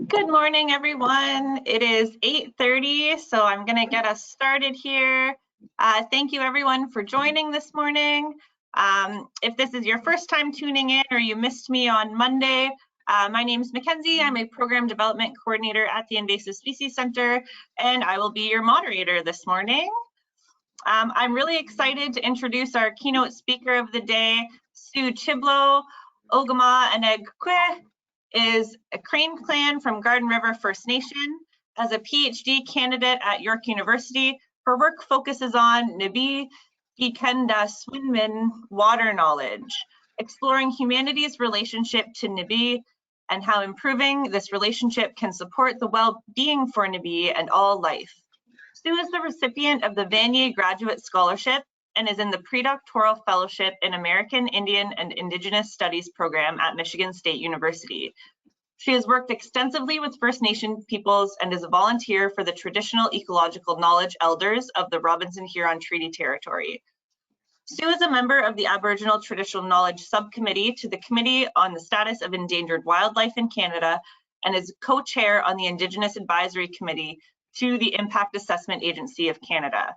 Good morning, everyone. It is 8:30, so I'm going to get us started here. Thank you, everyone, for joining this morning. If this is your first time tuning in or you missed me on Monday, my name is Mackenzie. I'm a Program Development Coordinator at the Invasive Species Center, and I will be your moderator this morning. I'm really excited to introduce our keynote speaker of the day, Sue Chiblow. Ogamauh, annag is a Crane Clan from Garden River First Nation. As a PhD candidate at York University, her work focuses on Nibi Gikenda Swinmin water knowledge, exploring humanity's relationship to Nibi and how improving this relationship can support the well-being for Nibi and all life. Sue is the recipient of the Vanier Graduate Scholarship and is in the predoctoral fellowship in American Indian and Indigenous Studies program at Michigan State University. She has worked extensively with First Nation peoples and is a volunteer for the Traditional Ecological Knowledge Elders of the Robinson-Huron Treaty Territory. Sue is a member of the Aboriginal Traditional Knowledge Subcommittee to the Committee on the Status of Endangered Wildlife in Canada and is co-chair on the Indigenous Advisory Committee to the Impact Assessment Agency of Canada.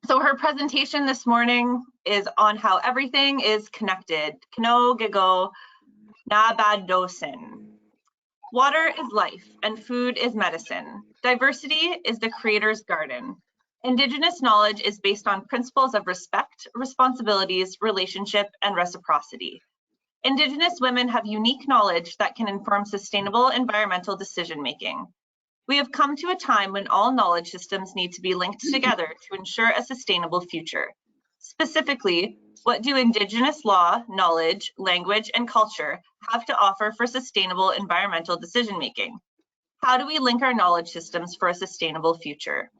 So her presentation this morning is on how everything is connected. Keno Gego Naabadosin. Water is life and food is medicine. Diversity is the creator's garden. Indigenous knowledge is based on principles of respect, responsibilities, relationship, and reciprocity. Indigenous women have unique knowledge that can inform sustainable environmental decision-making. We have come to a time when all knowledge systems need to be linked together to ensure a sustainable future. Specifically, what do Indigenous law, knowledge, language, and culture have to offer for sustainable environmental decision-making? How do we link our knowledge systems for a sustainable future?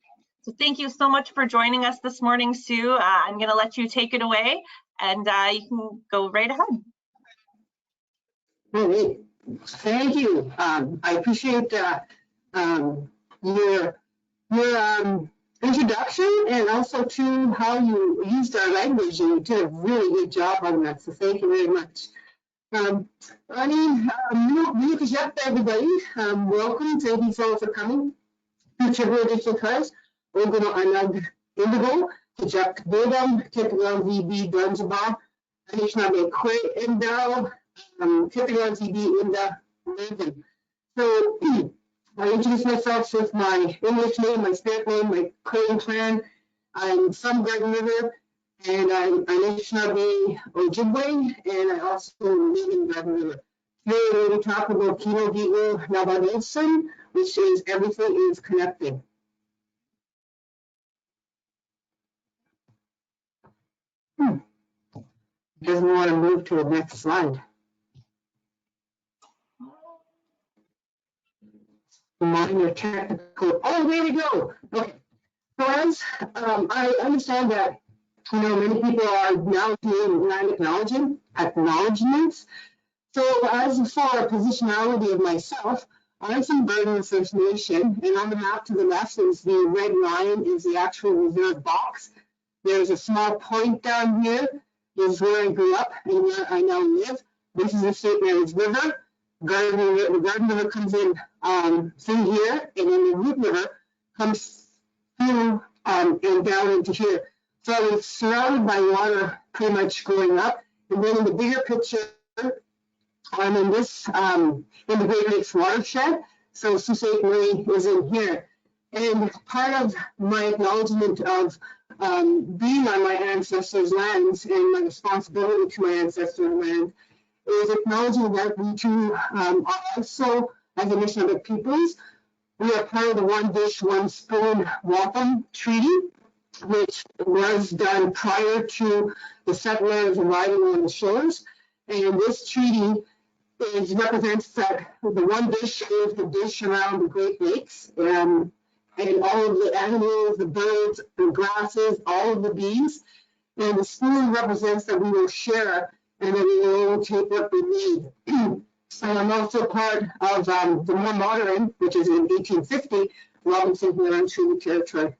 So thank you so much for joining us this morning, Sue. I'm going to let you take it away, and you can go right ahead. Great. Thank you. I appreciate your introduction and also to how you used our language, and you did a really good job on that, so thank you very much. Everybody, welcome, thank you so much for coming to Chiblow Digital Cards. Ogamauh annag indigo, Tijak Bedam, Kippigan VB Dunjaba, Anishnabek Kwe Endao, Kippigan VB Inda Levin. So I introduce myself with my English name, my spirit name, my Crane Clan. I'm from Garden River, and I'm Anishinaabe Ojibwe, and I also live in Garden River. Today we're going to talk about Keno Gego Naabadosin, which is everything is connected. Doesn't want to move to the next slide. Minor technical. Oh, there we go. Okay. So as I understand that, many people are now doing land acknowledgements. So as for a positionality of myself, I'm from Garden First Nation, and on the map to the left is the red line is the actual reserve box. There's a small point down here. This is where I grew up and where I now live. This is the St. Mary's River. The Garden River comes in through here, and then the Root River comes through and down into here. So I was surrounded by water pretty much growing up. And then in the bigger picture, I'm in this, in the Great Lakes watershed. So Sault Ste. Marie is in here. And part of my acknowledgement of being on my ancestors' lands and my responsibility to my ancestors' land is acknowledging that we too are also, as Anishinaabe peoples, we are part of the One Dish, One Spoon Wampum Treaty, which was done prior to the settlers arriving on the shores. And this treaty represents that the one dish is the dish around the Great Lakes, and all of the animals, the birds, the grasses, all of the bees. And the spoon represents that we will share and that we will only take what we need. And I'm also part of the more modern, which is in 1850, Robinson here on Treaty Territory.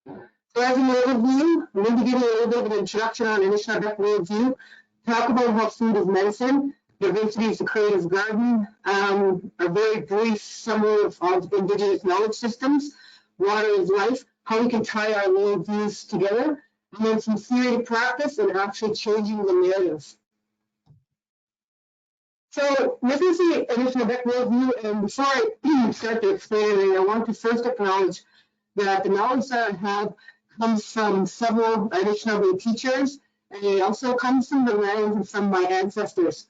So as an overview, I'm going to give you a little bit of an introduction on Anishinaabe worldview, talk about how food is medicine, diversity is the creative garden, a very brief summary of Indigenous knowledge systems, water is life, how we can tie our worldviews together, and then some theory to practice and actually changing the narrative. So this is the Anishinaabe worldview, and before I start to explain it, I want to first acknowledge that the knowledge that I have comes from several Anishinaabe teachers, and it also comes from the land and from my ancestors.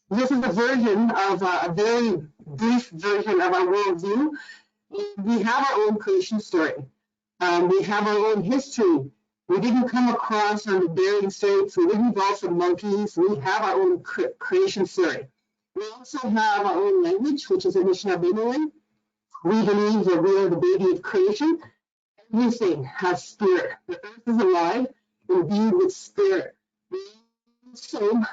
This is a version of a very brief version of our worldview. We have our own creation story. We have our own history. We didn't come across on the Bering Straits. We didn't evolve from monkeys. We have our own creation story. We also have our own language, which is Anishinaabe. We believe that we are the baby of creation. Everything has spirit. The earth is alive, imbued with spirit. We also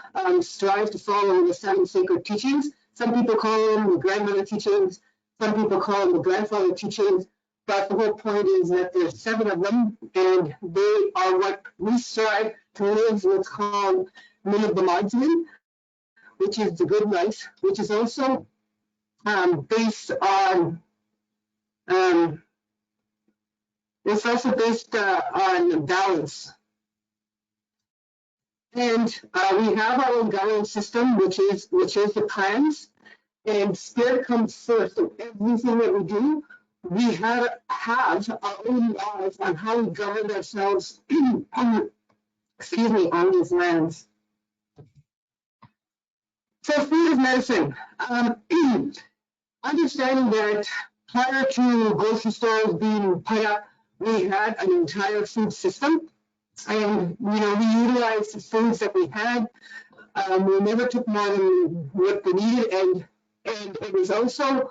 strive to follow the 7 sacred teachings. Some people call them the grandmother teachings. Some people call them the grandfather teachings. But the whole point is that there's 7 of them, and they are what we strive to live what's called Ogamauh, which is the good life, which is also based on balance. And we have our own governance system, which is the plans, and spirit comes first in everything that we do. We have our own laws on how we govern ourselves on these lands. So food is medicine. Understanding that prior to grocery stores being put up, we had an entire food system, and we utilized the foods that we had. We never took more than what we needed, and it was also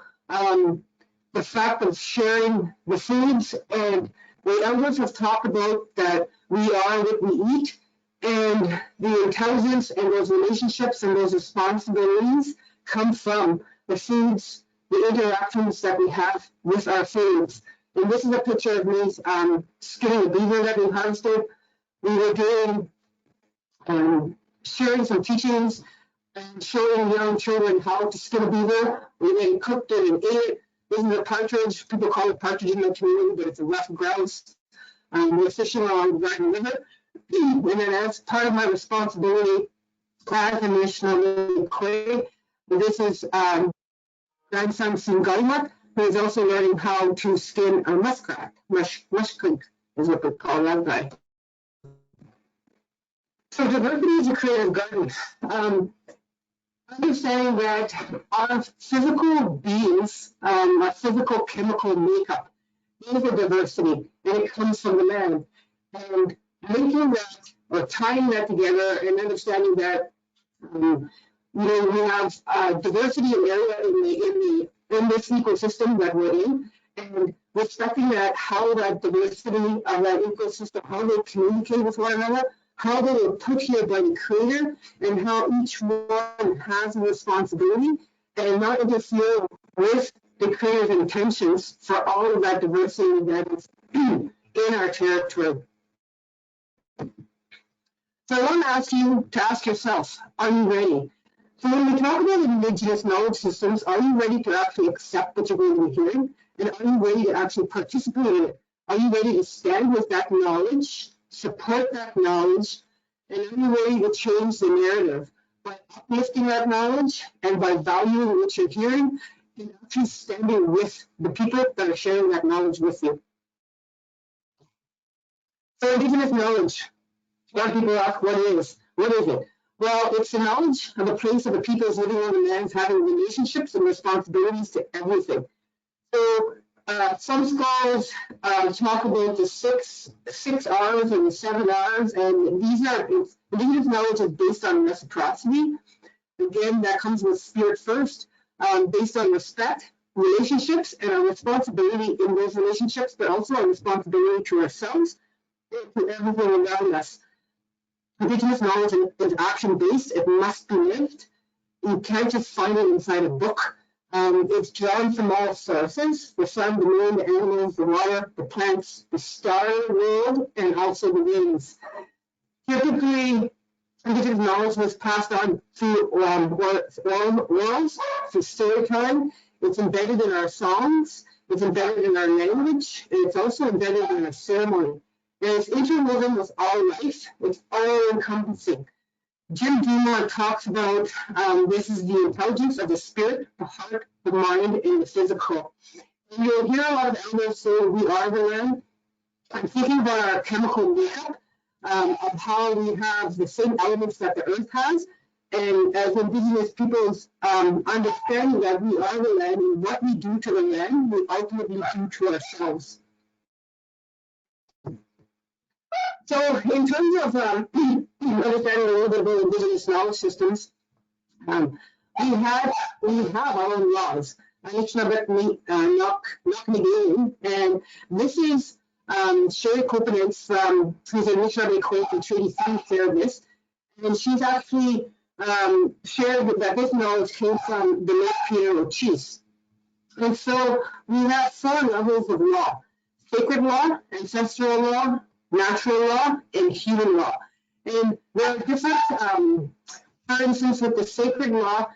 the fact of sharing the foods. And the elders have talked about that we are what we eat, and the intelligence and those relationships and those responsibilities come from the foods, the interactions that we have with our foods. And this is a picture of me skinning a beaver that we harvested. We were doing, sharing some teachings and showing young children how to skin a beaver. We then cooked it and ate it. This is a partridge. People call it partridge in the community, but it's a rough grouse. We're fishing along the Garden River. And then as part of my responsibility as a Anishinaabe Cree, this is grandson Singalimat, who is also learning how to skin a muskrat. Muskrat is what they call that guy. So diversity is a creative garden. Understanding that our physical beings, our physical chemical makeup is a diversity, and it comes from the land. And linking that or tying that together and understanding that we have diversity in area in this ecosystem that we're in, and respecting that how that diversity of that ecosystem, how they communicate with one another, how they were put here by the Creator, and how each one has a responsibility, and not interfere with the Creator's intentions for all of that diversity that is in our territory. So I want to ask you to ask yourself, are you ready? So when we talk about Indigenous knowledge systems, are you ready to actually accept what you're going to be hearing? And are you ready to actually participate in it? Are you ready to stand with that knowledge, support that knowledge, and are you ready to change the narrative by uplifting that knowledge and by valuing what you're hearing and actually standing with the people that are sharing that knowledge with you? So Indigenous knowledge. A lot of people ask, what is it? Well, it's the knowledge of the place of the peoples living on the lands, having relationships and responsibilities to everything. So some scholars talk about the six R's and the 7 R's, and Indigenous knowledge is based on reciprocity. Again, that comes with spirit first, based on respect, relationships, and our responsibility in those relationships, but also our responsibility to ourselves to everything around us. Indigenous knowledge is action-based. It must be lived. You can't just find it inside a book. It's drawn from all sources: the sun, the moon, the animals, the water, the plants, the star world, and also the winds. Typically, Indigenous knowledge was passed on through orals, through storytelling. It's embedded in our songs. It's embedded in our language. And it's also embedded in our ceremony. And it's interwoven with all life. It's all-encompassing. Jim Dumont talks about this is the intelligence of the spirit, the heart, the mind, and the physical. And you'll hear a lot of elders say we are the land. I'm thinking about our chemical makeup, of how we have the same elements that the earth has. And as Indigenous peoples understanding that we are the land, and what we do to the land, we ultimately do to ourselves. So in terms of understanding a little bit about Indigenous knowledge systems, we have our own laws. And this is Sherry Copenance from, who's an Anishinaabe quote from Treaty 3 therapist, and she's actually shared that this knowledge came from the late Peter O'Chiefs. And so we have 4 levels of law: sacred law, ancestral law, natural law, and human law. And there are different, for instance, with the sacred law,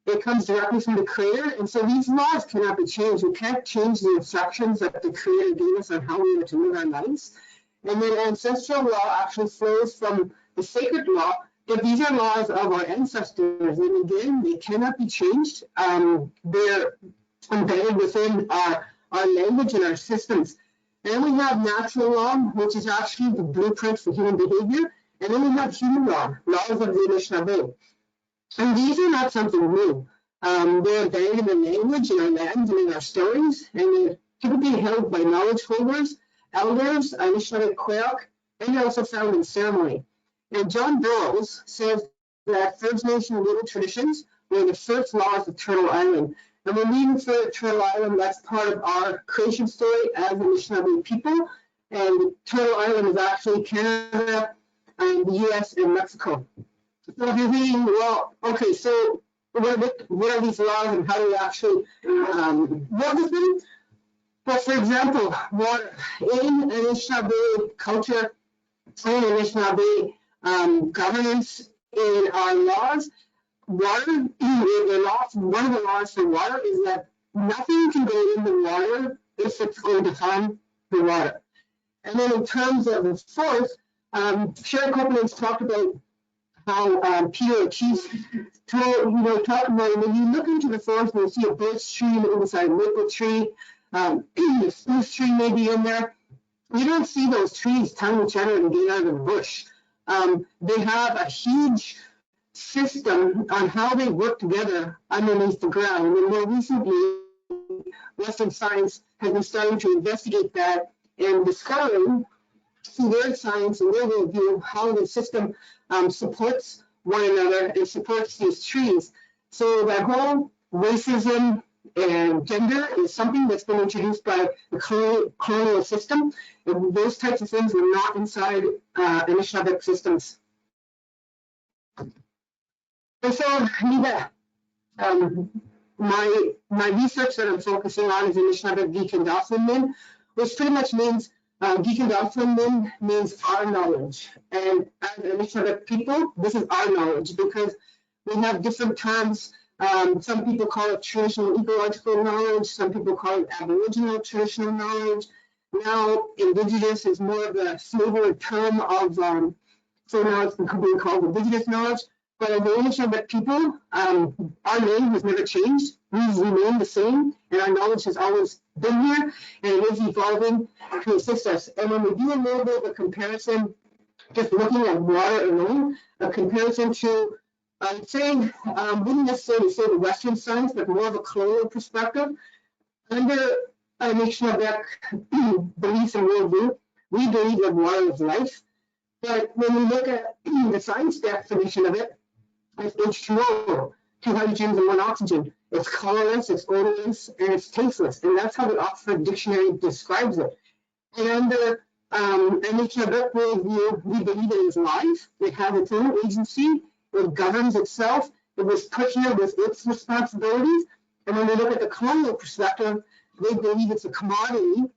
it comes directly from the Creator, and so these laws cannot be changed. We can't change the instructions that the Creator gave us on how we are to live our lives. And then ancestral law actually flows from the sacred law, but these are laws of our ancestors, and again, they cannot be changed. They're embedded within our language and our systems. And then we have natural law, which is actually the blueprint for human behavior. And then we have human law, laws of the Anishinaabe. And these are not something new. They're embedded in the language, in our lands, and in our stories. And they're typically held by knowledge holders, elders, Anishinaabe Quayock, and they're also found in ceremony. And John Burroughs says that First Nation legal traditions were the first laws of Turtle Island. And when we refer to Turtle Island, that's part of our creation story as Anishinaabe people. And Turtle Island is actually Canada, and the US, and Mexico. So if you're thinking, well, okay, so what are these laws and how do we actually work with them? Well, for example, water. In Anishinaabe culture, in Anishinaabe governance, in our laws, water, one of the laws for water is that nothing can go in the water if it's going to harm the water. And then in terms of the fourth, Sherry Copenance talked about how Peter O'Chiefs talk about when you look into the forest and you see a birch tree inside a maple tree, a spruce tree may be in there. You don't see those trees telling each other to get out of the bush. They have a huge system on how they work together underneath the ground. And more recently, Western science has been starting to investigate that and discovering through their science and their worldview how the system supports one another and supports these trees. So that whole racism and gender is something that's been introduced by the colonial system. And those types of things were not inside Anishinaabe systems. And so, Nida, my research that I'm focusing on is Anishinaabe Geekendaflin, which pretty much means Geekendaflin means our knowledge. And as Anishinaabe people, this is our knowledge because we have different terms. Some people call it traditional ecological knowledge. Some people call it Aboriginal traditional knowledge. Now, Indigenous is more of a flavored term of, so now it's being called Indigenous knowledge. But as the Anishinaabe people, our name has never changed. We remain the same, and our knowledge has always been here, and it is evolving to assist us. And when we do a little bit of a comparison, just looking at water alone, a comparison to, I'd say, wouldn't necessarily say the Western science, but more of a colonial perspective. Under Anishinaabe beliefs and worldview, we believe that water is life. But when we look at the science definition of it, it's H2O, 2 hydrogens and 1 oxygen. It's colorless, it's odorless, and it's tasteless. And that's how the Oxford Dictionary describes it. And under And each worldview, we believe it is life. It has its own agency. It governs itself. It was put here with its responsibilities. And when we look at the colonial perspective, they believe it's a commodity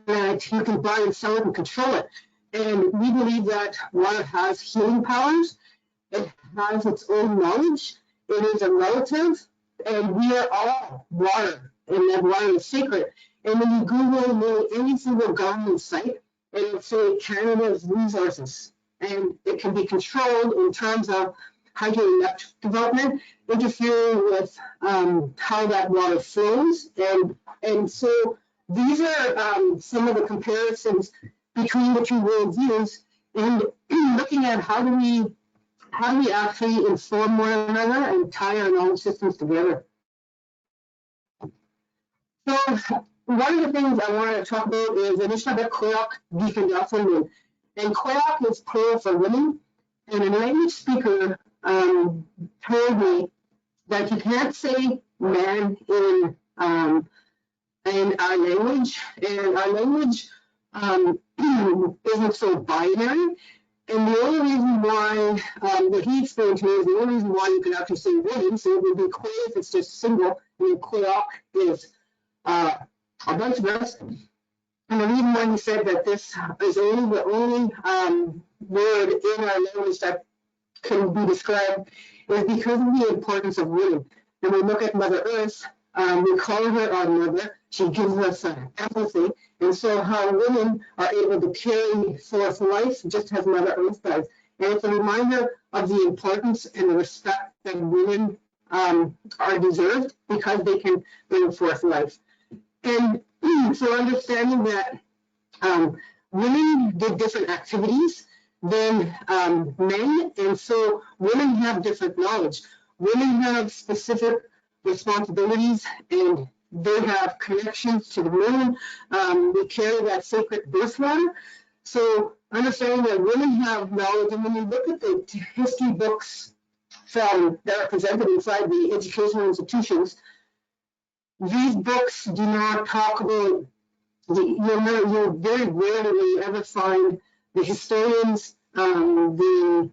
that you can buy and sell it and control it. And we believe that water has healing powers. It has its own knowledge. It is a relative, and we are all water, and that water is sacred. And when you Google nearly any single government site, it will say Canada's resources, and it can be controlled in terms of hydroelectric development, interfering with how that water flows. And so these are some of the comparisons between the two worldviews, and looking at how do we actually inform one another and tie our knowledge systems together. So one of the things I wanted to talk about is initially about Koyak Deconduction. And Koyak is plural for women. And a language speaker told me that you can't say man in our language. And our language isn't so binary. And the only reason why, that he explained to me, is the only reason why you can actually say women, so it would be Koy if it's just single, and Koyak is a bunch of us. And the reason why he said that this is only the only word in our language that can be described is because of the importance of women. And we look at Mother Earth, we call her our mother. She gives us empathy. And so how women are able to carry forth life just as Mother Earth does. And it's a reminder of the importance and the respect that women are deserved because they can bring forth life. And so understanding that women did different activities than men, and so women have different knowledge. Women have specific responsibilities, and they have connections to the moon. They carry that sacred birth water. So understanding that women have knowledge, and when you look at the history books that are presented inside the educational institutions, these books do not talk about, you'll very rarely ever find the historians, they're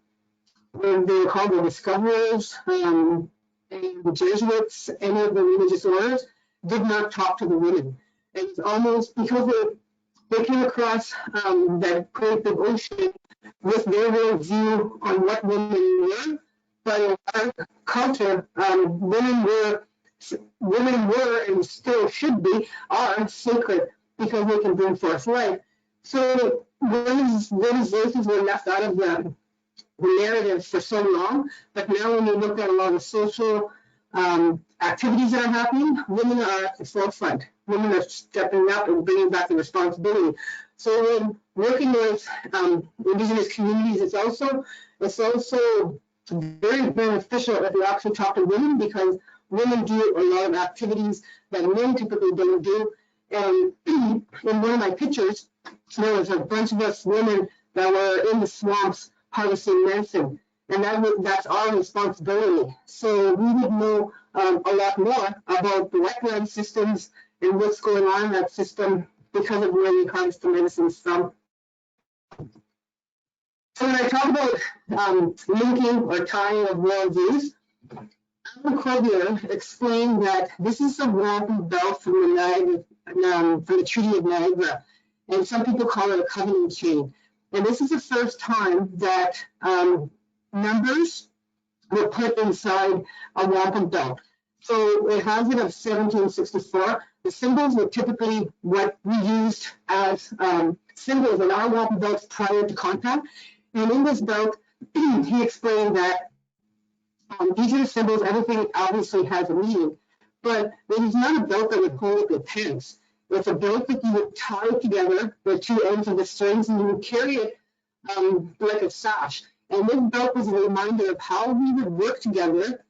called the discoverers, and the Jesuits, any of the religious orders, did not talk to the women. It's almost because they came across that great big ocean with their worldview on what women were, but in our culture, women were and still should be, are sacred because they can bring forth life. So women's voices were left out of the narrative for so long, but now when you look at a lot of social activities that are happening, women are at the forefront. Women are stepping up and bringing back the responsibility. So when working with Indigenous communities, it's also very beneficial if you actually talk to women, because women do a lot of activities that men typically don't do. And in one of my pictures, there was a bunch of us women that were in the swamps harvesting medicine, and that's our responsibility. So we would know a lot more about the wetland systems and what's going on in that system because of where we harvest the medicines from. So when I talk about linking or tying of worldviews, Alan Collier explained that this is the wampum belt from the Treaty of Niagara, and some people call it a covenant chain. And this is the first time that numbers were put inside a wampum belt. So it has it of 1764. The symbols were typically what we used as symbols in our wampum belts prior to contact. And in this belt, he explained that these are the symbols, everything obviously has a meaning, but it is not a belt that would hold up your pants. It's a belt that you would tie together the two ends of the strings, and you would carry it like a sash. And this belt was a reminder of how we would work together,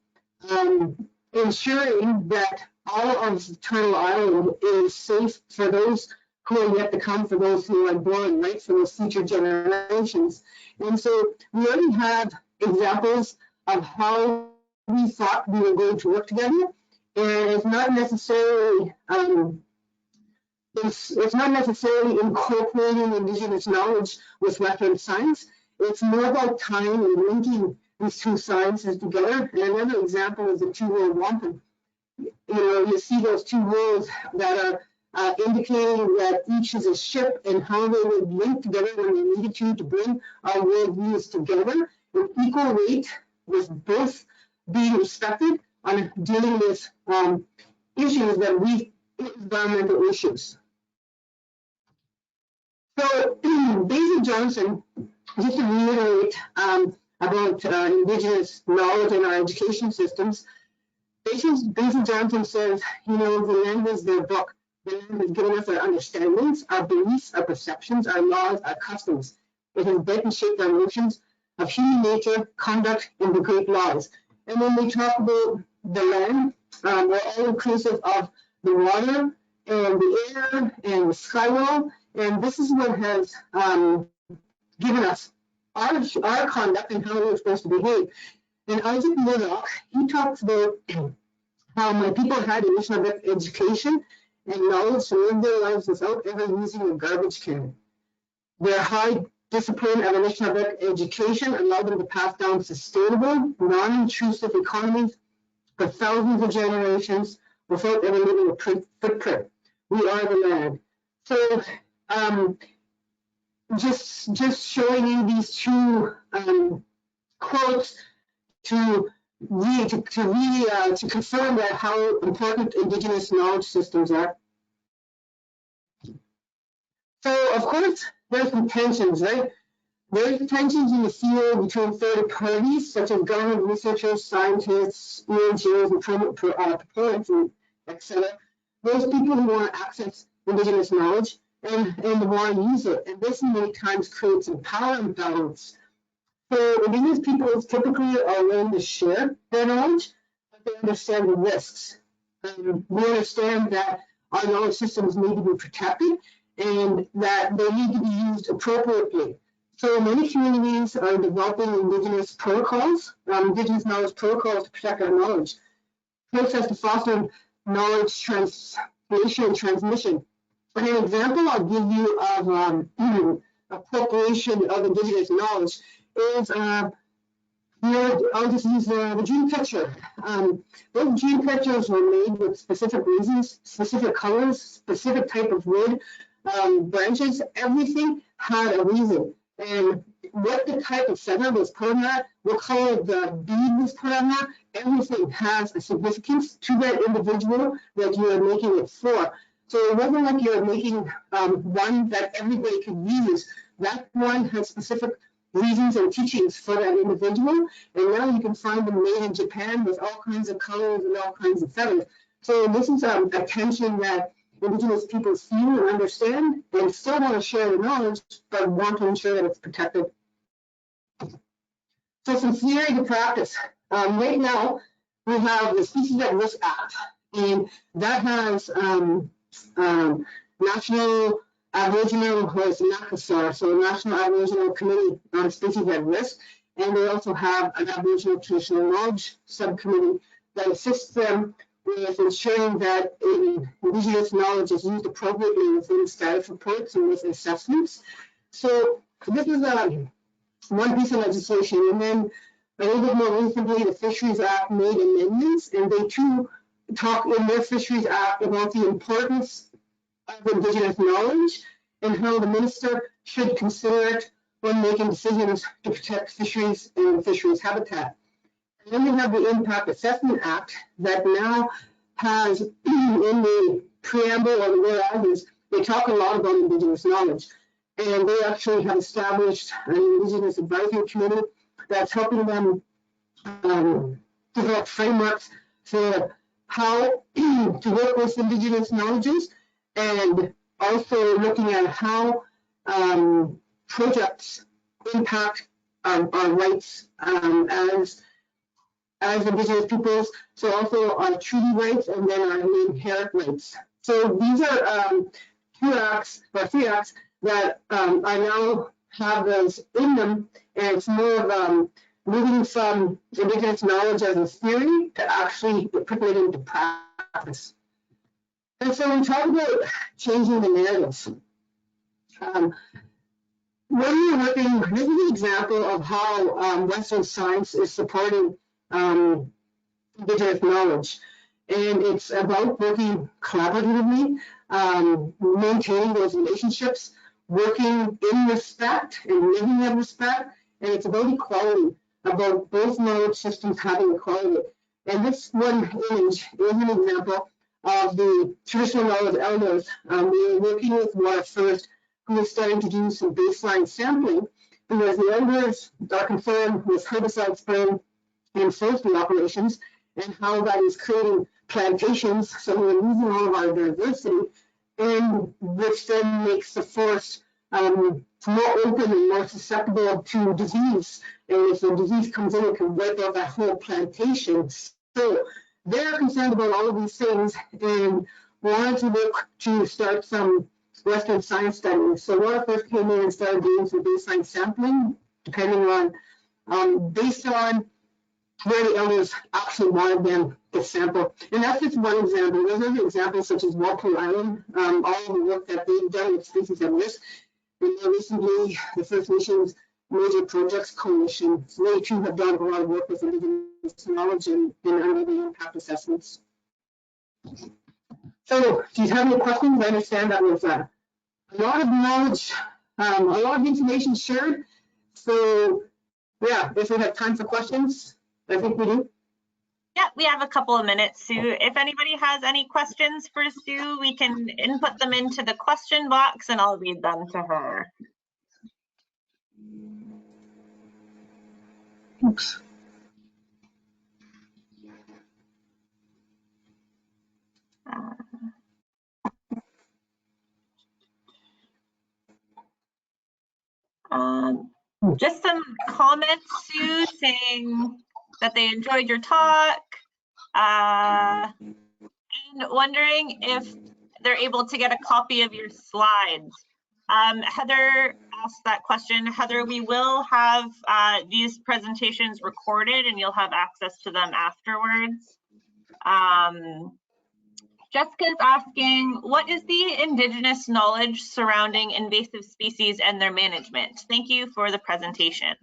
ensuring that all of Turtle Island is safe for those who are yet to come, for those who are born, right, for those future generations. And so we already have examples of how we thought we were going to work together, and it's not necessarily it's not necessarily incorporating Indigenous knowledge with Western science. It's more about tying and linking these two sciences together. And another example is the two-world wampum. You see those two worlds that are indicating that each is a ship and how they would link together when they needed to bring our worldviews together in equal weight, with both being respected on dealing with issues that environmental issues. So Basil Johnson, just to reiterate about Indigenous knowledge in our education systems, Basil Johnson says, the land is their book. The land has given us our understandings, our beliefs, our perceptions, our laws, our customs. It has bent and shaped our notions of human nature, conduct, and the great laws. And when we talk about the land, we're all inclusive of the water and the air and the sky world. And this is what has given us our conduct and how we're supposed to behave. And Isaac Murdoch, he talks about how my people had initial education and knowledge to live their lives without ever using a garbage can. Their high discipline and initial education allowed them to pass down sustainable, non-intrusive economies for thousands of generations without ever leaving a footprint. We are the land. So just showing you these two quotes to confirm that how important Indigenous knowledge systems are. So of course there's some tensions, right? There's tensions in the field between third parties such as government researchers, scientists, ENGOs, and proponents, etc. Those people who want to access Indigenous knowledge and want to use it, and this many times creates some power imbalance. So Indigenous peoples typically are willing to share their knowledge, but they understand the risks. We understand that our knowledge systems need to be protected and that they need to be used appropriately. So many communities are developing Indigenous protocols, Indigenous knowledge protocols to protect our knowledge, process to foster knowledge translation and transmission. And an example I'll give you of a corporation of Indigenous knowledge is, I'll just use the dream catcher. Those dream catchers were made with specific reasons, specific colors, specific type of wood, branches, everything had a reason. And what the type of feather was put on that, what color the bead was put on that, everything has a significance to that individual that you are making it for. So it wasn't like you're making one that everybody could use. That one has specific reasons and teachings for that individual, and now you can find them made in Japan with all kinds of colors and all kinds of feathers. So this is a tension that Indigenous peoples feel and understand, and still want to share the knowledge, but want to ensure that it's protected. So some theory to practice. Right now, we have the Species at Risk Act, and that has National Aboriginal, NACASAR, so National Aboriginal Committee on Species at Risk, and they also have an Aboriginal Traditional Knowledge Subcommittee that assists them with ensuring that Indigenous knowledge is used appropriately within status reports and with assessments. So this is one piece of legislation, and then a little bit more recently, the Fisheries Act made amendments, and they too talk in their Fisheries Act about the importance of Indigenous knowledge and how the minister should consider it when making decisions to protect fisheries and fisheries habitat. And then we have the Impact Assessment Act that now has in the preamble or the whereas, they talk a lot about Indigenous knowledge. And they actually have established an Indigenous Advisory Committee that's helping them develop frameworks for how to work with Indigenous knowledges, and also looking at how projects impact our rights as Indigenous peoples, so also our treaty rights and then our inherent rights. So these are three acts that I now have those in them, and it's more of moving from Indigenous knowledge as a theory to actually putting it into practice. And so we talk about changing the narratives. When you're working, this is an example of how Western science is supporting Indigenous knowledge. And it's about working collaboratively, maintaining those relationships, working in respect and living in respect. And it's about equality, about both knowledge systems having equality. And this one image is an example of the traditional knowledge elders. We were working with Water First, who is starting to do some baseline sampling, because the elders are concerned with herbicide spraying and forestry operations, and how that is creating plantations, so we're losing all of our diversity, and which then makes the forest more open and more susceptible to disease. And if the disease comes in, it can wipe out that whole plantation. So they're concerned about all of these things and wanted to look to start some Western science studies. So Water First came in and started doing some baseline sampling, depending on based on where the elders actually wanted them to sample. And that's just one example. There's other examples such as Walpole Island, all of the work that they've done with species at risk. And more recently, the First Nations Major Projects Coalition, so they too have done a lot of work with Indigenous knowledge and under the impact assessments. So do you have any questions? I understand that was a lot of knowledge, a lot of information shared. So yeah, if we have time for questions, I think we do. Yeah, we have a couple of minutes, Sue. If anybody has any questions for Sue, we can input them into the question box and I'll read them to her. Oops. Just some comments, Sue, saying that they enjoyed your talk, and wondering if they're able to get a copy of your slides. Heather asked that question. Heather, we will have these presentations recorded and you'll have access to them afterwards. Jessica's asking, what is the Indigenous knowledge surrounding invasive species and their management? Thank you for the presentation.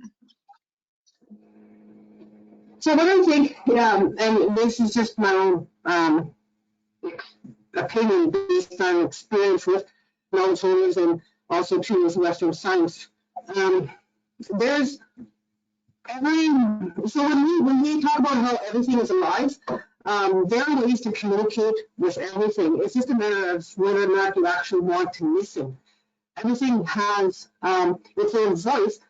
So what I think, and this is just my own opinion based on experience with knowledge holders and also too with Western science. There's so when we talk about how everything is alive, there are ways to communicate with everything. It's just a matter of whether or not you actually want to listen. Everything has its own voice.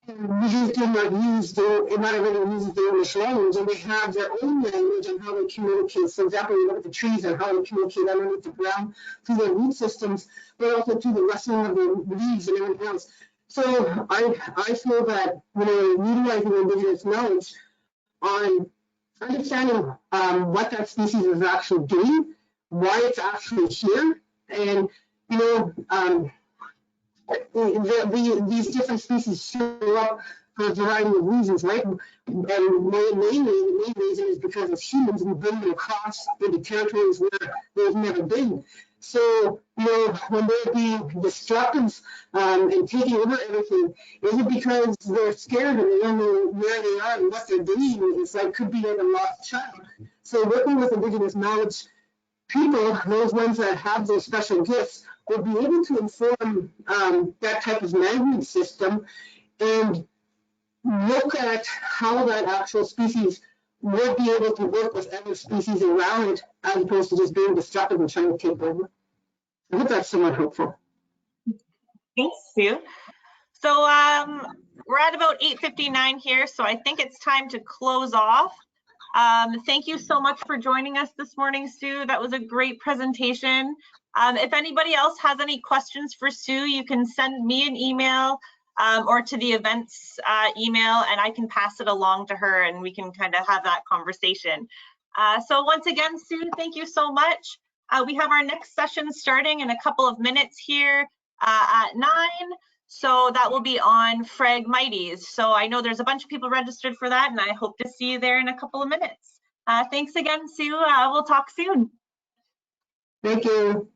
We just do not use not everyone uses the English language, and they have their own language and how they communicate. For example, you look at the trees and how they communicate underneath the ground through their root systems, but also through the rustling of the leaves and everything else. So I feel that utilizing Indigenous knowledge on understanding what that species is actually doing, why it's actually here, and these different species show up for a variety of reasons, right? And the main reason is because as humans, we bring them across into territories where they've never been. So, when they're being destructive and taking over everything, is it because they're scared and they don't know where they are and what they're doing? It's like, could be like a lost child. So working with Indigenous knowledge people, those ones that have those special gifts, will be able to inform that type of management system and look at how that actual species would be able to work with other species around it, as opposed to just being destructive and trying to take over. I hope that's somewhat helpful. Thanks, Sue. So we're at about 8:59 here, so I think it's time to close off. Thank you so much for joining us this morning, Sue. That was a great presentation. If anybody else has any questions for Sue, you can send me an email or to the events email, and I can pass it along to her and we can kind of have that conversation. So once again, Sue, thank you so much. We have our next session starting in a couple of minutes here at 9. So that will be on Phragmites. So I know there's a bunch of people registered for that, and I hope to see you there in a couple of minutes. Thanks again, Sue. We'll talk soon. Thank you.